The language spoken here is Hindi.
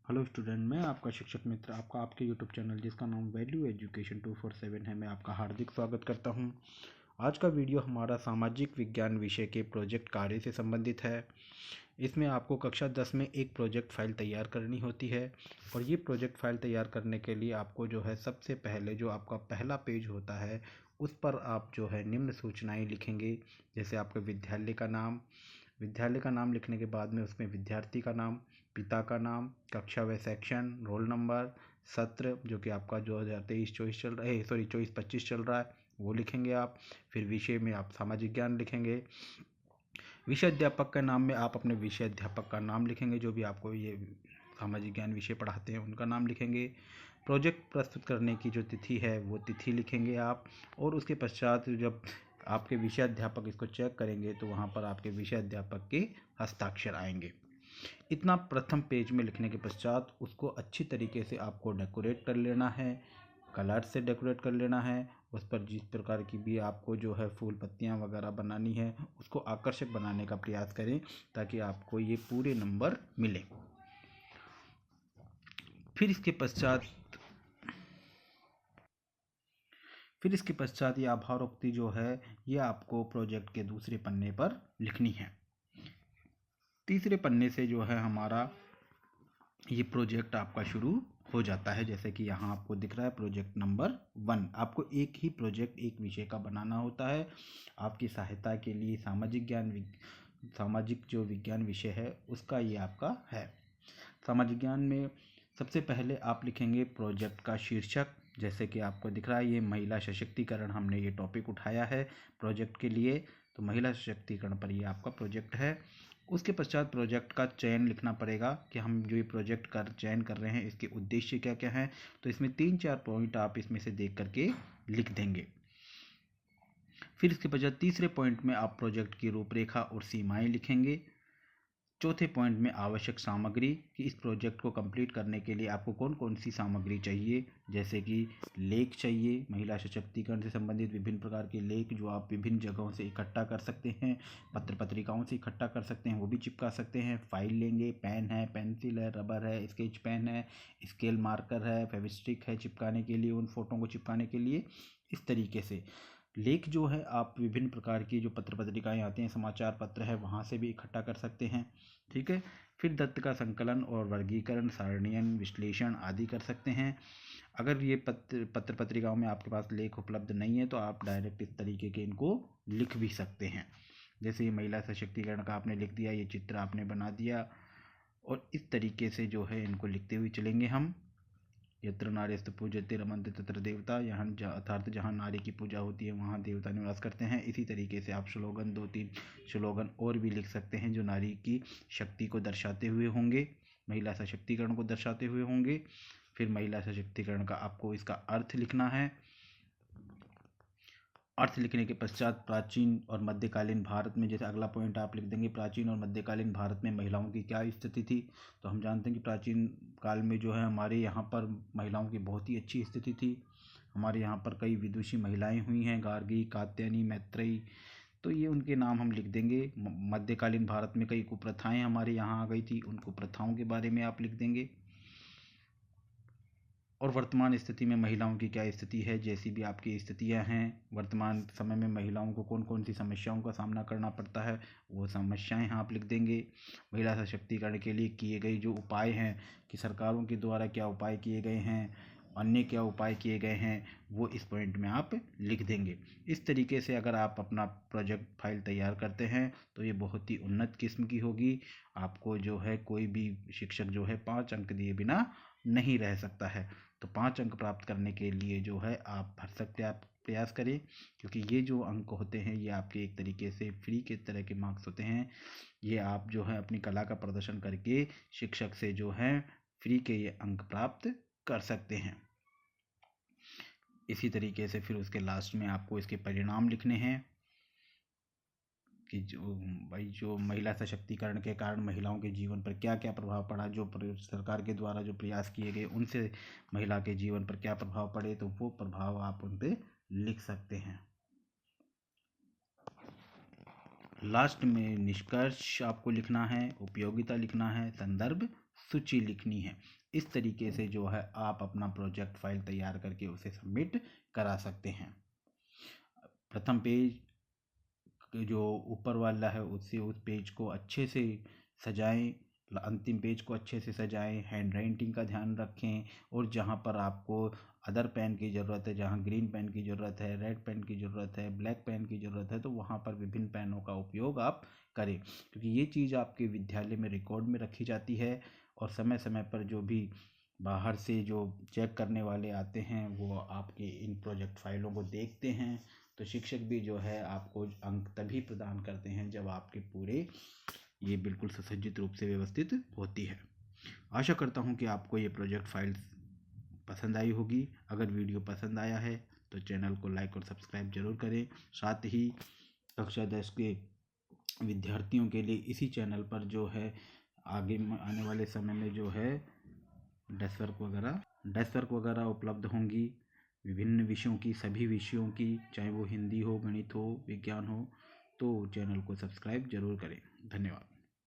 हेलो स्टूडेंट, मैं आपका शिक्षक मित्र आपका आपके यूट्यूब चैनल जिसका नाम वैल्यू एजुकेशन 247 है, मैं आपका हार्दिक स्वागत करता हूं। आज का वीडियो हमारा सामाजिक विज्ञान विषय के प्रोजेक्ट कार्य से संबंधित है। इसमें आपको कक्षा 10 में एक प्रोजेक्ट फाइल तैयार करनी होती है और ये प्रोजेक्ट फाइल तैयार करने के लिए आपको जो है सबसे पहले जो आपका पहला पेज होता है उस पर आप जो है निम्न सूचनाएं लिखेंगे। जैसे आपके विद्यालय का नाम लिखने के बाद में उसमें विद्यार्थी का नाम, पिता का नाम, कक्षा व सेक्शन, रोल नंबर, सत्र जो कि आपका 2023-24 चल रहा है, 24-25 चल रहा है, वो लिखेंगे आप। फिर विषय में आप सामाजिक ज्ञान लिखेंगे। विषय अध्यापक के नाम में आप अपने विषय अध्यापक का नाम लिखेंगे, जो भी आपको ये सामाजिक ज्ञान विषय पढ़ाते हैं उनका नाम लिखेंगे। प्रोजेक्ट प्रस्तुत करने की जो तिथि है वो तिथि लिखेंगे आप। और उसके पश्चात जब आपके विषय अध्यापक इसको चेक करेंगे तो वहाँ पर आपके विषय अध्यापक के हस्ताक्षर आएंगे। इतना प्रथम पेज में लिखने के पश्चात उसको अच्छी तरीके से आपको डेकोरेट कर लेना है, कलर से डेकोरेट कर लेना है। उस पर जिस प्रकार की भी आपको जो है फूल पत्तियां वगैरह बनानी है उसको आकर्षक बनाने का प्रयास करें ताकि आपको ये पूरे नंबर मिले। फिर इसके पश्चात ये आभारोक्ति जो है ये आपको प्रोजेक्ट के दूसरे पन्ने पर लिखनी है। तीसरे पन्ने से जो है हमारा ये प्रोजेक्ट आपका शुरू हो जाता है। जैसे कि यहाँ आपको दिख रहा है प्रोजेक्ट नंबर 1। आपको एक ही प्रोजेक्ट एक विषय का बनाना होता है। आपकी सहायता के लिए सामाजिक जो विज्ञान विषय है उसका ये आपका है। सामाजिक ज्ञान में सबसे पहले आप लिखेंगे प्रोजेक्ट का शीर्षक। जैसे कि आपको दिख रहा है ये महिला सशक्तिकरण, हमने ये टॉपिक उठाया है प्रोजेक्ट के लिए, तो महिला सशक्तिकरण पर ये आपका प्रोजेक्ट है। उसके पश्चात प्रोजेक्ट का चयन लिखना पड़ेगा कि हम जो ये प्रोजेक्ट का चयन कर रहे हैं इसके उद्देश्य क्या क्या हैं। तो इसमें 3-4 पॉइंट आप इसमें से देख करके लिख देंगे। फिर इसके पश्चात तीसरे पॉइंट में आप प्रोजेक्ट की रूपरेखा और सीमाएं लिखेंगे। चौथे पॉइंट में आवश्यक सामग्री कि इस प्रोजेक्ट को कंप्लीट करने के लिए आपको कौन कौन सी सामग्री चाहिए। जैसे कि लेख चाहिए, महिला सशक्तिकरण से संबंधित विभिन्न प्रकार के लेख जो आप विभिन्न जगहों से इकट्ठा कर सकते हैं, पत्र पत्रिकाओं से इकट्ठा कर सकते हैं, वो भी चिपका सकते हैं। फाइल लेंगे, पेन है, पेंसिल है, रबर है, स्केच पेन है, स्केल मार्कर है, फेविस्टिक है चिपकाने के लिए, उन फोटो को चिपकाने के लिए। इस तरीके से लेख जो है आप विभिन्न प्रकार की जो पत्र पत्रिकाएं आती हैं, समाचार पत्र है, वहाँ से भी इकट्ठा कर सकते हैं। ठीक है। फिर दत्त का संकलन और वर्गीकरण, सारणीयन, विश्लेषण आदि कर सकते हैं। अगर ये पत्र पत्रिकाओं में आपके पास लेख उपलब्ध नहीं है तो आप डायरेक्ट इस तरीके के इनको लिख भी सकते हैं। जैसे ये महिला सशक्तिकरण का आपने लिख दिया, ये चित्र आपने बना दिया, और इस तरीके से जो है इनको लिखते हुए चलेंगे हम। यत्र नार्यस्तु पूज्यते रमन्ते तत्र देवता, यहाँ अर्थात जहाँ नारी की पूजा होती है वहाँ देवता निवास करते हैं। इसी तरीके से आप स्लोगन 2-3 स्लोगन और भी लिख सकते हैं जो नारी की शक्ति को दर्शाते हुए होंगे, महिला सशक्तिकरण को दर्शाते हुए होंगे। फिर महिला सशक्तिकरण का आपको इसका अर्थ लिखना है। अर्थ लिखने के पश्चात प्राचीन और मध्यकालीन भारत में, जैसे अगला पॉइंट आप लिख देंगे प्राचीन और मध्यकालीन भारत में महिलाओं की क्या स्थिति थी। तो हम जानते हैं कि प्राचीन काल में जो है हमारे यहाँ पर महिलाओं की बहुत ही अच्छी स्थिति थी। हमारे यहाँ पर कई विदुषी महिलाएं हुई हैं, गार्गी, कात्यायनी, मैत्रेयी, तो ये उनके नाम हम लिख देंगे। मध्यकालीन भारत में कई कुप्रथाएं हमारे यहाँ आ गई थी, उन कुप्रथाओं के बारे में आप लिख देंगे। और वर्तमान स्थिति में महिलाओं की क्या स्थिति है, जैसी भी आपकी स्थितियां हैं वर्तमान समय में महिलाओं को कौन कौन सी समस्याओं का सामना करना पड़ता है, वो समस्याएं आप लिख देंगे। महिला सशक्तिकरण के लिए किए गए जो उपाय हैं कि सरकारों के द्वारा क्या उपाय किए गए हैं, अन्य क्या उपाय किए गए हैं, वो इस पॉइंट में आप लिख देंगे। इस तरीके से अगर आप अपना प्रोजेक्ट फाइल तैयार करते हैं तो ये बहुत ही उन्नत किस्म की होगी। आपको जो है कोई भी शिक्षक जो है 5 अंक दिए बिना नहीं रह सकता है। तो 5 अंक प्राप्त करने के लिए जो है आप भरसक प्रयास करें, क्योंकि ये जो अंक होते हैं ये आपके एक तरीके से फ्री के तरह के मार्क्स होते हैं। ये आप जो है अपनी कला का प्रदर्शन करके शिक्षक से जो है फ्री के ये अंक प्राप्त कर सकते हैं। इसी तरीके से फिर उसके लास्ट में आपको इसके परिणाम लिखने हैं कि जो महिला सशक्तिकरण के कारण महिलाओं के जीवन पर क्या क्या प्रभाव पड़ा, जो सरकार के द्वारा जो प्रयास किए गए उनसे महिला के जीवन पर क्या प्रभाव पड़े, तो वो प्रभाव आप उन पे लिख सकते हैं। लास्ट में निष्कर्ष आपको लिखना है, उपयोगिता लिखना है, संदर्भ सूची लिखनी है। इस तरीके से जो है आप अपना प्रोजेक्ट फाइल तैयार करके उसे सबमिट करा सकते हैं। प्रथम पेज जो ऊपर वाला है उससे उस पेज को अच्छे से सजाएं, अंतिम पेज को अच्छे से सजाएं, हैंड राइटिंग का ध्यान रखें, और जहाँ पर आपको अदर पेन की ज़रूरत है, जहाँ ग्रीन पेन की ज़रूरत है, रेड पेन की ज़रूरत है, ब्लैक पेन की ज़रूरत है, तो वहाँ पर विभिन्न पेनों का उपयोग आप करें, क्योंकि ये चीज़ आपके विद्यालय में रिकॉर्ड में रखी जाती है। और समय समय पर जो भी बाहर से जो चेक करने वाले आते हैं वो आपके इन प्रोजेक्ट फाइलों को देखते हैं, तो शिक्षक भी जो है आपको अंक तभी प्रदान करते हैं जब आपके पूरे ये बिल्कुल सुसज्जित रूप से व्यवस्थित होती है। आशा करता हूँ कि आपको ये प्रोजेक्ट फाइल्स पसंद आई होगी। अगर वीडियो पसंद आया है तो चैनल को लाइक और सब्सक्राइब जरूर करें। साथ ही कक्षा 10 के विद्यार्थियों के लिए इसी चैनल पर जो है आगे आने वाले समय में जो है डेस्क वर्क वगैरह उपलब्ध होंगी विभिन्न विषयों की, सभी विषयों की, चाहे वो हिंदी हो, गणित हो, विज्ञान हो। तो चैनल को सब्सक्राइब जरूर करें। धन्यवाद।